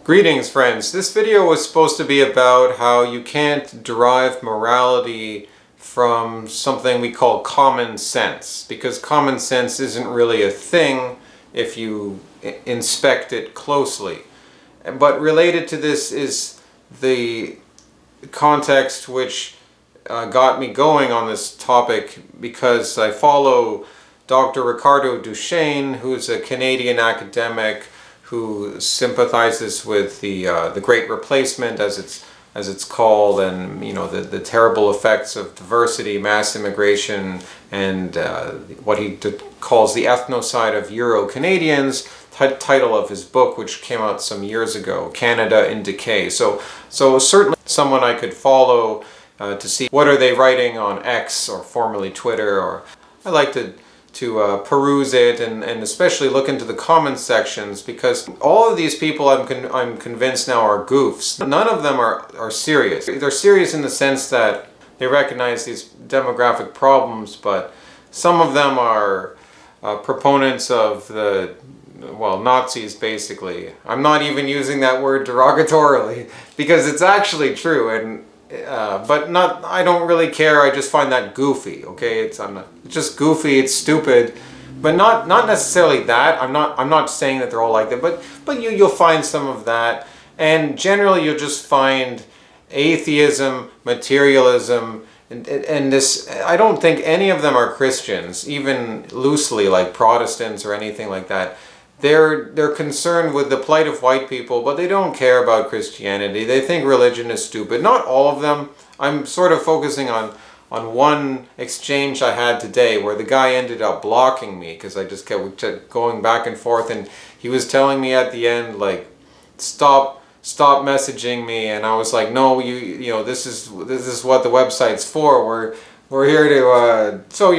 Greetings, friends. This video was supposed to be about how you can't derive morality from something we call common sense, because common sense isn't really a thing if you inspect it closely. But related to this is the context which got me going on this topic, because I follow Dr. Ricardo Duchesne, who's a Canadian academic who sympathizes with the Great Replacement, as it's called, and the terrible effects of diversity, mass immigration, and what he calls the ethnocide of Euro-Canadians. Title of his book, which came out some years ago, Canada in Decay. So certainly someone I could follow to see what are they writing on X, or formerly Twitter, or I like to peruse it and especially look into the comment sections, because all of these people I'm convinced now are goofs. None of them are serious. They're serious in the sense that they recognize these demographic problems, but some of them are proponents of the, well, Nazis, basically. I'm not even using that word derogatorily because it's actually true, and but not. I don't really care. I just find that goofy. Okay, it's just goofy. It's stupid, but not necessarily that. I'm not saying that they're all like that. But you'll find some of that, and generally you'll just find atheism, materialism, and this. I don't think any of them are Christians, even loosely, like Protestants or anything like that. They're concerned with the plight of white people, but they don't care about Christianity. They think religion is stupid. Not all of them. I'm sort of focusing on one exchange I had today where the guy ended up blocking me because I just kept going back and forth, and he was telling me at the end, like, stop messaging me, and I was like, no, you know this is what the website's for. We're here to so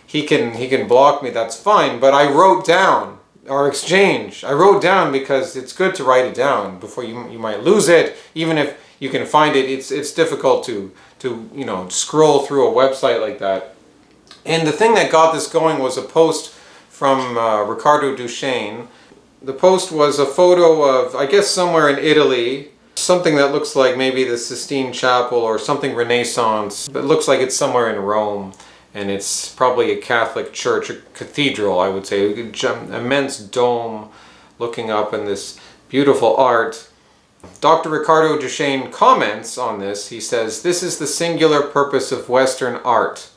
he can block me. That's fine. But I wrote down our exchange. I wrote down because it's good to write it down before you might lose it. Even if you can find it, it's difficult to scroll through a website like that. And the thing that got this going was a post from Ricardo Duchesne. The post was a photo of, I guess, somewhere in Italy, something that looks like maybe the Sistine Chapel or something Renaissance, but it looks like it's somewhere in Rome. And it's probably a Catholic church, a cathedral, I would say, immense dome looking up, in this beautiful art. Dr. Ricardo Duchesne comments on this. He says, "This is the singular purpose of Western art,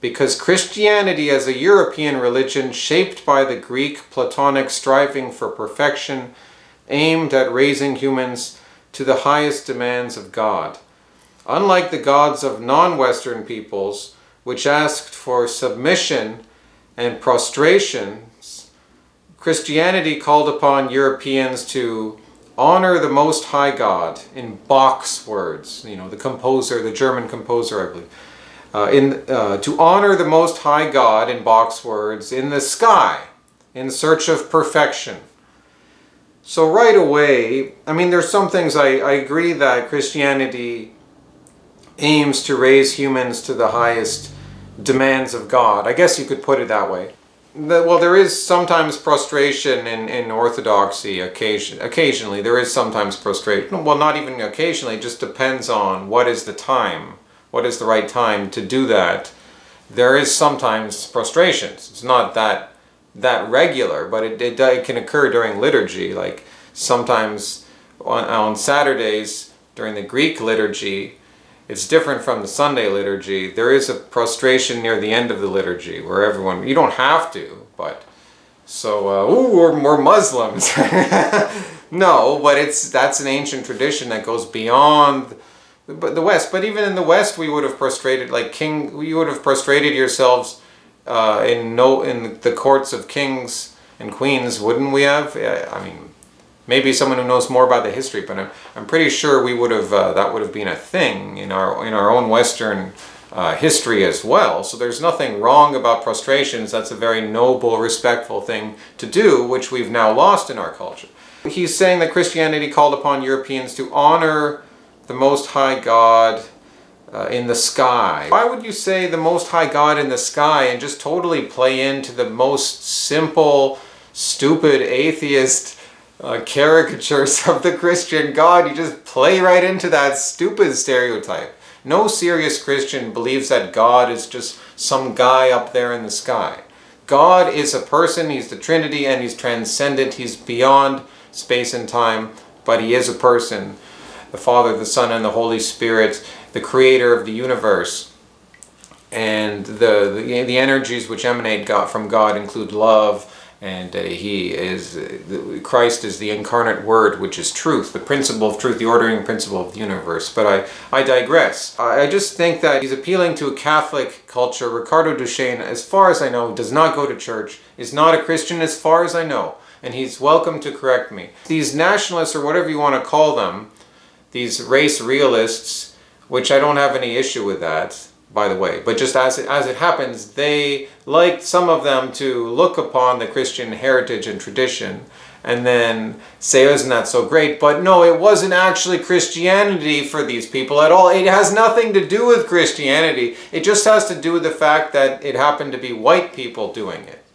because Christianity as a European religion shaped by the Greek Platonic striving for perfection, aimed at raising humans to the highest demands of God. Unlike the gods of non-Western peoples, which asked for submission and prostration, Christianity called upon Europeans to honor the Most High God," in Bach's words, the composer, the German composer, I believe, to honor the Most High God, in Bach's words, in the sky, in search of perfection. So right away, I mean, there's some things I agree that Christianity aims to raise humans to the highest demands of God. I guess you could put it that way. Well, there is sometimes prostration in Orthodoxy. Occasionally, there is sometimes prostration. Well, not even occasionally. It just depends on what is the time. What is the right time to do that? There is sometimes prostrations. It's not that regular, but it can occur during liturgy. Like sometimes on Saturdays during the Greek liturgy, it's different from the Sunday liturgy. There is a prostration near the end of the liturgy where everyone, you don't have to, but so, we're Muslims. No, but that's an ancient tradition that goes beyond the West. But even in the West, we would have prostrated, you would have prostrated yourselves in the courts of kings and queens, wouldn't we have? I mean, maybe someone who knows more about the history, but I'm pretty sure we would have that would have been a thing in our own Western history as well. So there's nothing wrong about prostrations. That's a very noble, respectful thing to do, which we've now lost in our culture. He's saying that Christianity called upon Europeans to honor the Most High God in the sky. Why would you say the Most High God in the sky and just totally play into the most simple, stupid, atheist caricatures of the Christian God. You just play right into that stupid stereotype. No serious Christian believes that God is just some guy up there in the sky. God is a person, he's the Trinity, and he's transcendent, he's beyond space and time, but he is a person. The Father, the Son, and the Holy Spirit, the creator of the universe. And the energies which emanate from God include love, and Christ is the incarnate Word, which is truth, the principle of truth, the ordering principle of the universe. But I digress. I just think that he's appealing to a Catholic culture. Ricardo Duchesne, as far as I know, does not go to church, is not a Christian as far as I know, and he's welcome to correct me. These nationalists, or whatever you want to call them, these race realists, which I don't have any issue with that, by the way, but just as it happens, they like some of them to look upon the Christian heritage and tradition and then say, isn't that so great? But no, it wasn't actually Christianity for these people at all. It has nothing to do with Christianity. It just has to do with the fact that it happened to be white people doing it.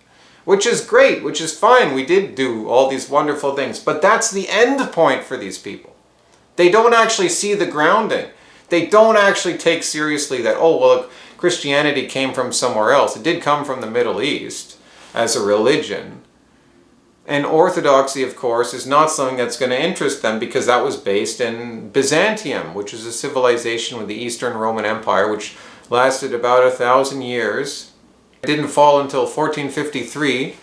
Which is great, which is fine. We did do all these wonderful things, but that's the end point for these people. They don't actually see the grounding. They don't actually take seriously that, oh, well, look, Christianity came from somewhere else. It did come from the Middle East as a religion. And Orthodoxy, of course, is not something that's going to interest them because that was based in Byzantium, which is a civilization with the Eastern Roman Empire, which lasted about 1,000 years. It didn't fall until 1453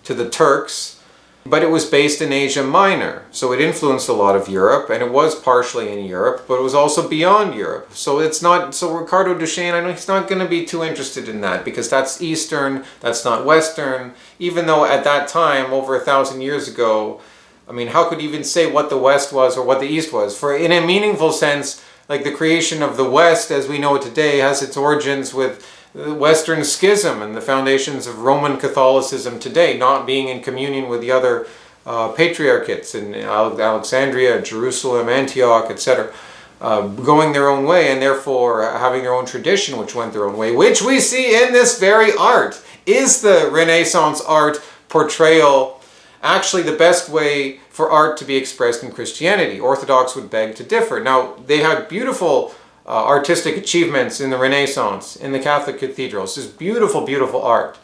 to the Turks. But it was based in Asia Minor, so it influenced a lot of Europe, and it was partially in Europe, but it was also beyond Europe. So it's not, so Ricardo Duchesne, I know he's not going to be too interested in that, because that's Eastern, that's not Western, even though at that time, over 1,000 years ago, I mean, how could you even say what the West was or what the East was? For in a meaningful sense, like the creation of the West as we know it today has its origins with the Western Schism and the foundations of Roman Catholicism today, not being in communion with the other patriarchates in Alexandria, Jerusalem, Antioch, etc., going their own way and therefore having their own tradition which went their own way, which we see in this very art. Is the Renaissance art portrayal actually the best way for art to be expressed in Christianity? Orthodox would beg to differ. Now, they had beautiful artistic achievements in the Renaissance, in the Catholic cathedrals. Just beautiful, beautiful art.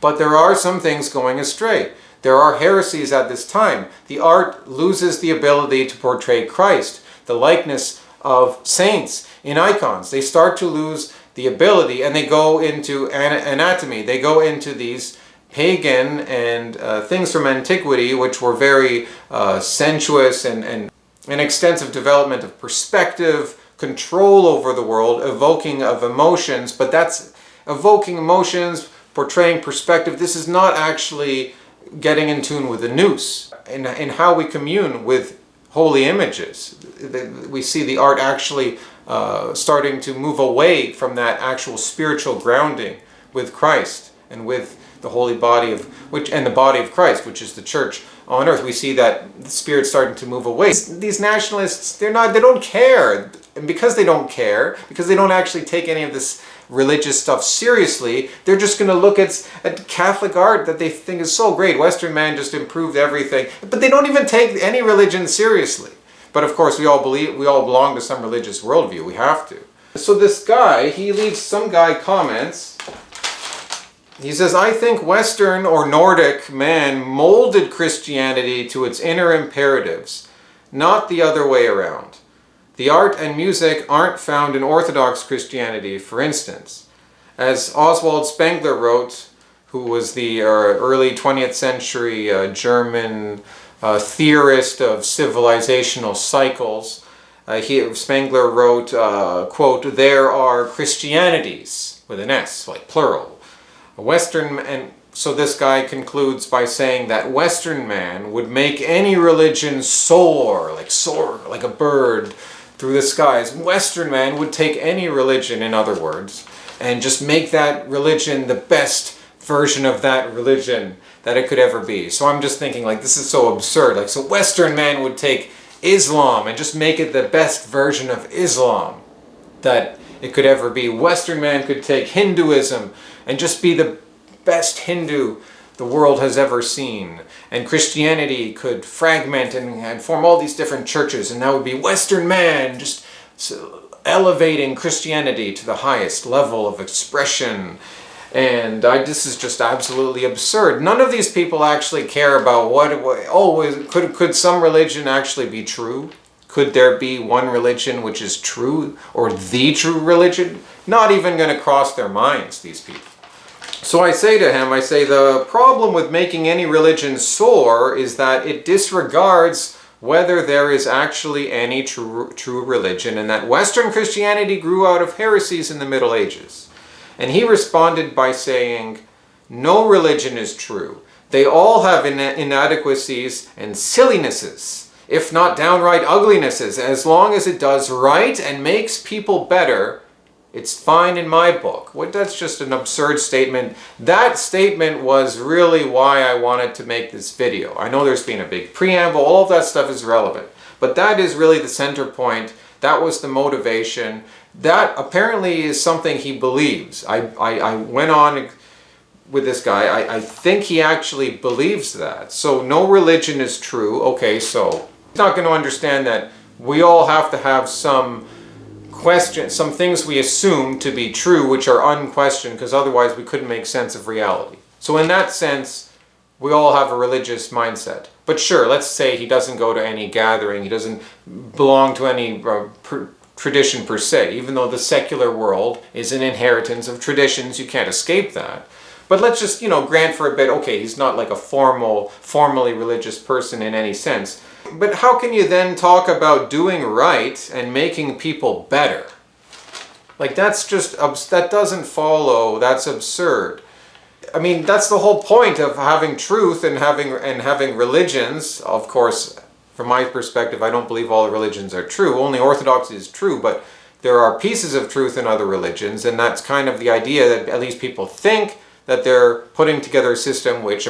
But there are some things going astray. There are heresies at this time. The art loses the ability to portray Christ, the likeness of saints in icons. They start to lose the ability, and they go into anatomy. They go into these pagan and things from antiquity, which were very sensuous and an extensive development of perspective, control over the world, evoking of emotions, but that's evoking emotions, portraying perspective. This is not actually getting in tune with the nous in how we commune with holy images. We see the art actually starting to move away from that actual spiritual grounding with Christ and with the holy body of the body of Christ, which is the church on earth. We see that the spirit's starting to move away. These nationalists, they don't care. And because they don't care, because they don't actually take any of this religious stuff seriously, they're just going to look at Catholic art that they think is so great. Western man just improved everything. But they don't even take any religion seriously. But of course, we all belong to some religious worldview. We have to. So this guy, some guy comments. He says, I think Western or Nordic man molded Christianity to its inner imperatives, not the other way around. The art and music aren't found in Orthodox Christianity, for instance. As Oswald Spengler wrote, who was the early 20th century German theorist of civilizational cycles, Spengler wrote, quote, there are Christianities, with an S, like plural. And so this guy concludes by saying that Western man would make any religion soar like a bird through the skies. Western man would take any religion, in other words, and just make that religion the best version of that religion that it could ever be. So I'm just thinking, like, this is so absurd. Like, so Western man would take Islam and just make it the best version of Islam that it could ever be. Western man could take Hinduism and just be the best Hindu the world has ever seen. And Christianity could fragment and form all these different churches, and that would be Western man, just elevating Christianity to the highest level of expression. And this is just absolutely absurd. None of these people actually care about could some religion actually be true? Could there be one religion which is true, or the true religion? Not even going to cross their minds, these people. So I say to him, the problem with making any religion soar is that it disregards whether there is actually any true religion, and that Western Christianity grew out of heresies in the Middle Ages. And he responded by saying, no religion is true. They all have inadequacies and sillinesses, if not downright uglinesses. As long as it does right and makes people better, it's fine in my book. That's just an absurd statement. That statement was really why I wanted to make this video. I know there's been a big preamble, all of that stuff is relevant. But that is really the center point. That was the motivation. That apparently is something he believes. I went on with this guy. I think he actually believes that. So no religion is true. Okay, so he's not going to understand that we all have to have some things we assume to be true which are unquestioned, because otherwise we couldn't make sense of reality. So in that sense, we all have a religious mindset. But sure, let's say he doesn't go to any gathering, he doesn't belong to any tradition per se, even though the secular world is an inheritance of traditions, you can't escape that. But let's just, grant for a bit, okay, he's not like a formally religious person in any sense. But how can you then talk about doing right and making people better? Like, that doesn't follow, that's absurd. I mean, that's the whole point of having truth and having religions. Of course, from my perspective, I don't believe all the religions are true. Only Orthodoxy is true, but there are pieces of truth in other religions, and that's kind of the idea that at least people think that they're putting together a system which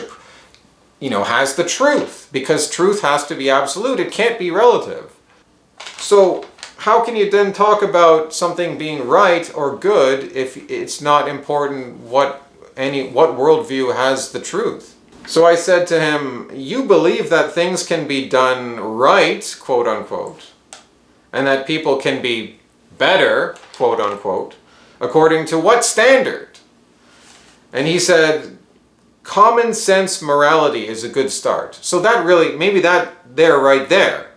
has the truth, because truth has to be absolute. It can't be relative. So how can you then talk about something being right or good if it's not important what worldview has the truth? So I said to him, you believe that things can be done right, quote unquote, and that people can be better, quote unquote, according to what standard? And he said, common sense morality is a good start. So that really, maybe right there,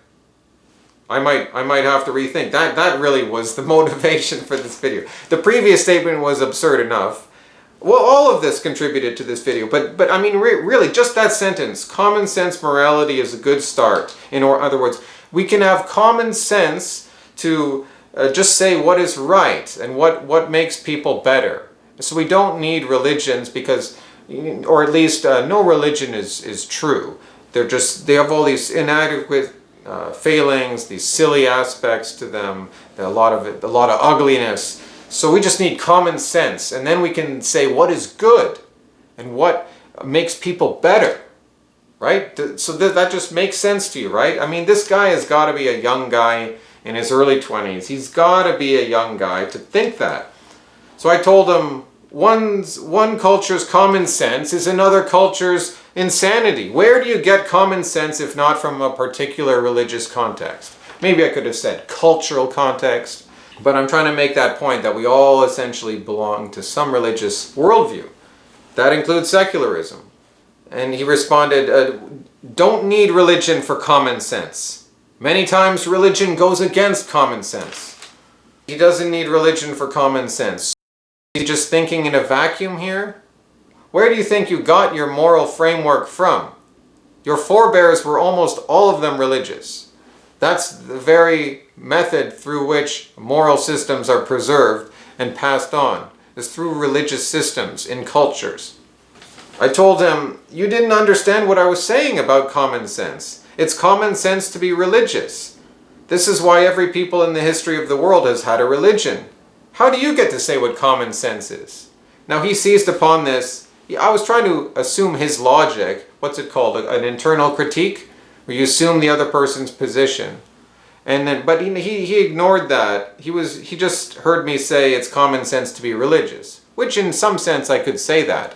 I might have to rethink. That really was the motivation for this video. The previous statement was absurd enough. Well, all of this contributed to this video, but I mean, really, just that sentence, common sense morality is a good start. In other words, we can have common sense to just say what is right and what makes people better. So we don't need religions because, or at least no religion is true. They have all these inadequate failings, these silly aspects to them, a lot of ugliness. So we just need common sense, and then we can say what is good and what makes people better, right? So that just makes sense to you, right? I mean, this guy has got to be a young guy in his early 20s. He's got to be a young guy to think that. So I told him, one culture's common sense is another culture's insanity. Where do you get common sense if not from a particular religious context? Maybe I could have said cultural context, but I'm trying to make that point that we all essentially belong to some religious worldview. That includes secularism. And he responded, don't need religion for common sense. Many times religion goes against common sense. He doesn't need religion for common sense. He's just thinking in a vacuum here? Where do you think you got your moral framework from? Your forebears were almost all of them religious. That's the very method through which moral systems are preserved and passed on, is through religious systems in cultures. I told him, you didn't understand what I was saying about common sense. It's common sense to be religious. This is why every people in the history of the world has had a religion. How do you get to say what common sense is? Now he seized upon this. I was trying to assume his logic. What's it called? An internal critique? Where you assume the other person's position. But he ignored that. He just heard me say it's common sense to be religious. Which in some sense I could say that.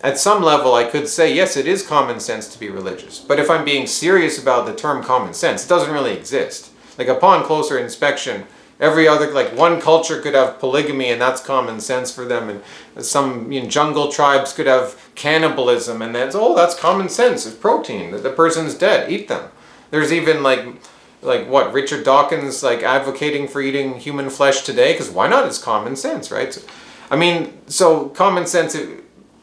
At some level, I could say, yes, it is common sense to be religious. But if I'm being serious about the term common sense, it doesn't really exist. Like, upon closer inspection, every other, like, one culture could have polygamy and that's common sense for them. And some jungle tribes could have cannibalism and that's common sense. It's protein. The person's dead. Eat them. There's even like what, Richard Dawkins, like, advocating for eating human flesh today? Because why not? It's common sense, right? So common sense,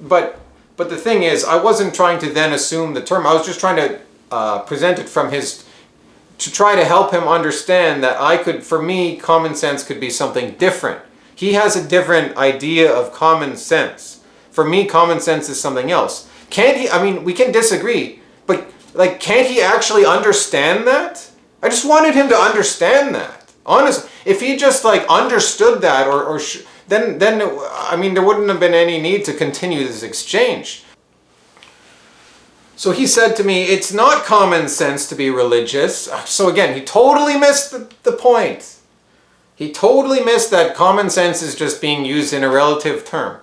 but the thing is, I wasn't trying to then assume the term. I was just trying to present it from to try to help him understand that for me, common sense could be something different. He has a different idea of common sense. For me, common sense is something else. We can disagree, but like, can't he actually understand that? I just wanted him to understand that. Honestly, if he just like understood that, then there wouldn't have been any need to continue this exchange. So he said to me, it's not common sense to be religious. So again, he totally missed the point. He totally missed that common sense is just being used in a relative term,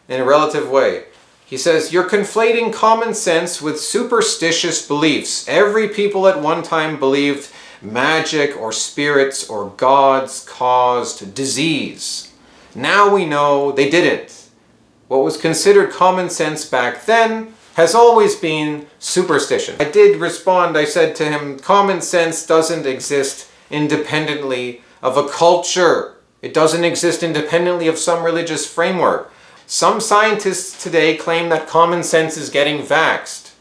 in a relative way. He says, you're conflating common sense with superstitious beliefs. Every people at one time believed magic or spirits or gods caused disease. Now we know they didn't. What was considered common sense back then has always been superstition. I did respond. I said to him, common sense doesn't exist independently of a culture. It doesn't exist independently of some religious framework. Some scientists today claim that common sense is getting vaxxed.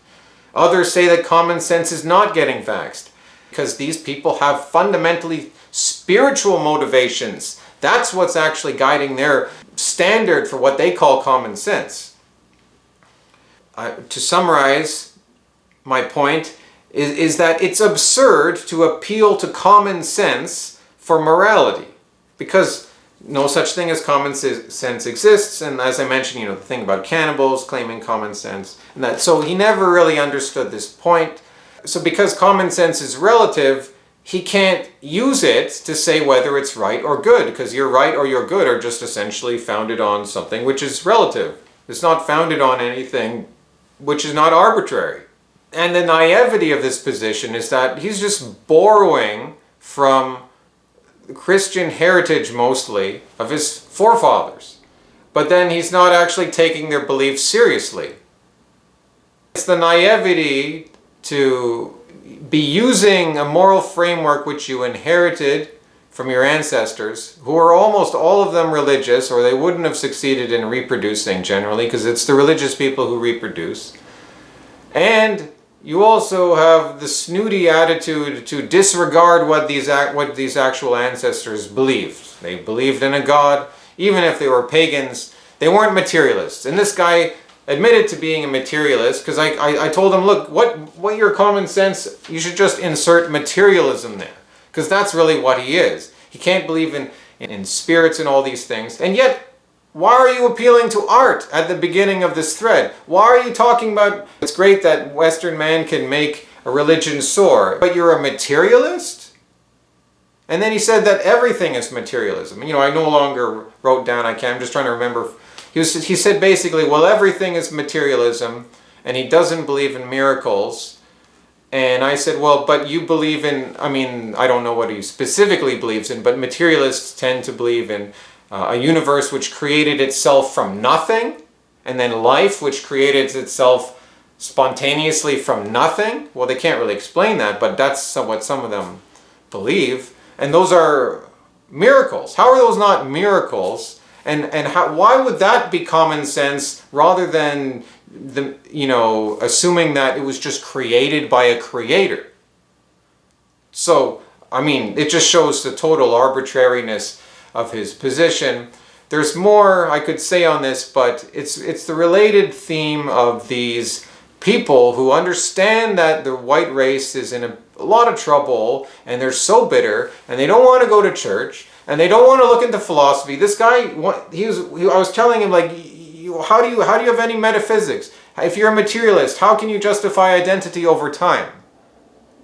Others say that common sense is not getting vaxxed because these people have fundamentally spiritual motivations. That's what's actually guiding their standard for what they call common sense. To summarize, my point is that it's absurd to appeal to common sense for morality, because no such thing as common sense exists. And as I mentioned, the thing about cannibals claiming common sense, and that, so he never really understood this point. So because common sense is relative, he can't use it to say whether it's right or good, because your right or your good are just essentially founded on something which is relative. It's not founded on anything which is not arbitrary. And the naivety of this position is that he's just borrowing from Christian heritage, mostly, of his forefathers. But then he's not actually taking their beliefs seriously. It's the naivety to be using a moral framework which you inherited from your ancestors, who are almost all of them religious, or they wouldn't have succeeded in reproducing generally, because it's the religious people who reproduce. And you also have the snooty attitude to disregard what these actual ancestors believed. They believed in a god, even if they were pagans. They weren't materialists. And this guy admitted to being a materialist, because I told him, look, what your common sense, you should just insert materialism there, because that's really what he is. He can't believe in spirits and all these things. And yet, why are you appealing to art at the beginning of this thread? Why are you talking about, it's great that Western man can make a religion soar, but you're a materialist? And then he said that everything is materialism. I no longer wrote down, I'm just trying to remember. He said basically, well, everything is materialism, and he doesn't believe in miracles. And I said, well, but you believe in, I don't know what he specifically believes in, but materialists tend to believe in a universe which created itself from nothing, and then life which created itself spontaneously from nothing. Well, they can't really explain that, but that's what some of them believe. And those are miracles. How are those not miracles? And why would that be common sense rather than assuming that it was just created by a creator? So, it just shows the total arbitrariness of his position. There's more I could say on this, but it's the related theme of these people who understand that the white race is in a lot of trouble, and they're so bitter, and they don't want to go to church, and they don't want to look into philosophy. This guy, I was telling him, like, how do you have any metaphysics? If you're a materialist, how can you justify identity over time?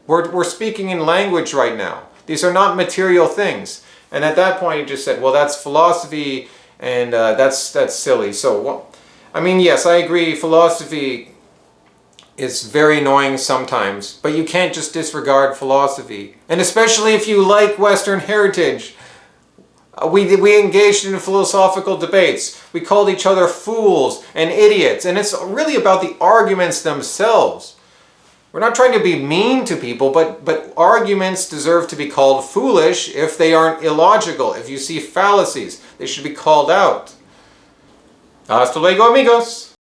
We're speaking in language right now. These are not material things. And at that point, he just said, well, that's philosophy, and that's silly. So I mean, yes, I agree, philosophy is very annoying sometimes, but you can't just disregard philosophy. And especially if you like Western heritage. We engaged in philosophical debates. We called each other fools and idiots. And it's really about the arguments themselves. We're not trying to be mean to people, but arguments deserve to be called foolish if they aren't illogical. If you see fallacies, they should be called out. Hasta luego, amigos.